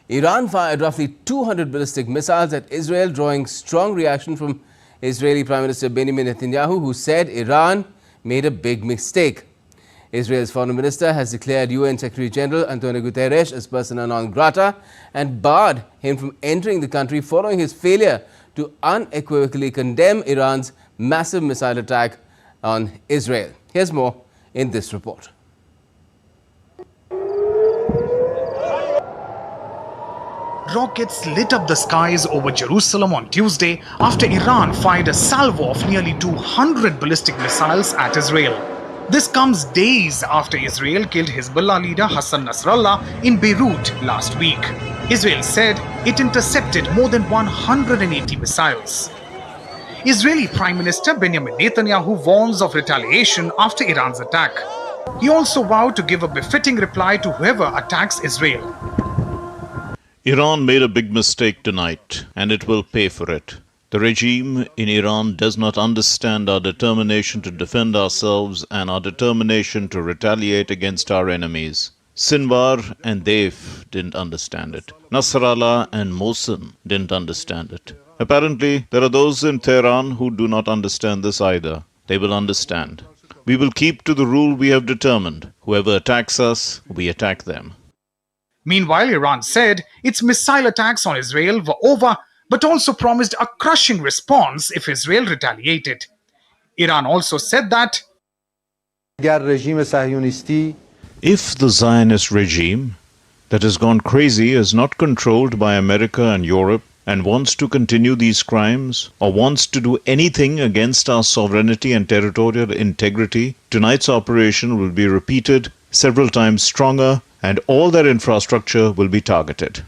Iran fired roughly 200 ballistic missiles at Israel, drawing strong reaction from Israeli Prime Minister Benjamin Netanyahu, who said Iran made a big mistake. Israel's foreign minister has declared UN Secretary General Antonio Guterres as persona non grata and barred him from entering the country following his failure to unequivocally condemn Iran's massive missile attack on Israel. Here's more in this report. Rockets lit up the skies over Jerusalem on Tuesday after Iran fired a salvo of nearly 200 ballistic missiles at Israel. This comes days after Israel killed Hezbollah leader Hassan Nasrallah in Beirut last week. Israel said it intercepted more than 180 missiles. Israeli Prime Minister Benjamin Netanyahu warns of retaliation after Iran's attack. He also vowed to give a befitting reply to whoever attacks Israel. Iran made a big mistake tonight, and it will pay for it. The regime in Iran does not understand our determination to defend ourselves and our determination to retaliate against our enemies. Sinwar and Deif didn't understand it. Nasrallah and Mohsen didn't understand it. Apparently, there are those in Tehran who do not understand this either. They will understand. We will keep to the rule we have determined. Whoever attacks us, we attack them. Meanwhile, Iran said its missile attacks on Israel were over, but also promised a crushing response if Israel retaliated. Iran also said that if the Zionist regime that has gone crazy is not controlled by America and Europe and wants to continue these crimes or wants to do anything against our sovereignty and territorial integrity, tonight's operation will be repeated several times stronger and all their infrastructure will be targeted.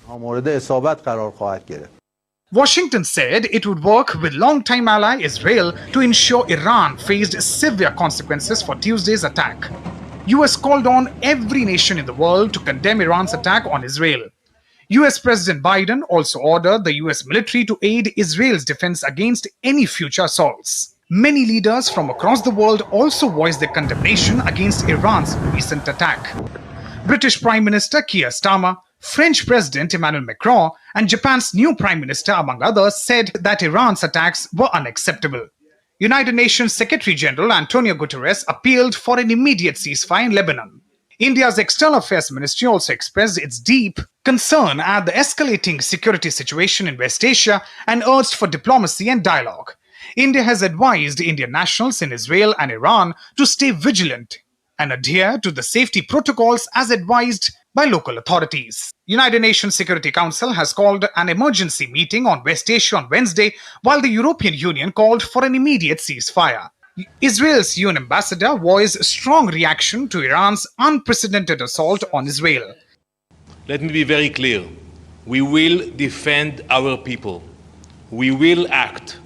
Washington said it would work with longtime ally Israel to ensure Iran faced severe consequences for Tuesday's attack. US called on every nation in the world to condemn Iran's attack on Israel. US President Biden also ordered the US military to aid Israel's defense against any future assaults. Many leaders from across the world also voiced their condemnation against Iran's recent attack. British Prime Minister Keir Starmer, French President Emmanuel Macron, and Japan's new Prime Minister, among others, said that Iran's attacks were unacceptable. United Nations Secretary General Antonio Guterres appealed for an immediate ceasefire in Lebanon. India's External Affairs Ministry also expressed its deep concern at the escalating security situation in West Asia and urged for diplomacy and dialogue. India has advised Indian nationals in Israel and Iran to stay vigilant and adhere to the safety protocols as advised by local authorities. United Nations Security Council has called an emergency meeting on West Asia on Wednesday, while the European Union called for an immediate ceasefire. Israel's UN ambassador voiced strong reaction to Iran's unprecedented assault on Israel. Let me be very clear. We will defend our people. We will act.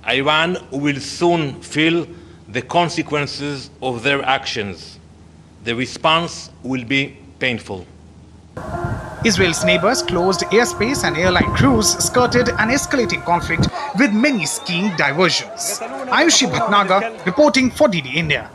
Iran will soon feel the consequences of their actions. The response will be painful. Israel's neighbors closed airspace and airline crews skirted an escalating conflict with many skiing diversions. Ayushi Bhatnagar reporting for DD India.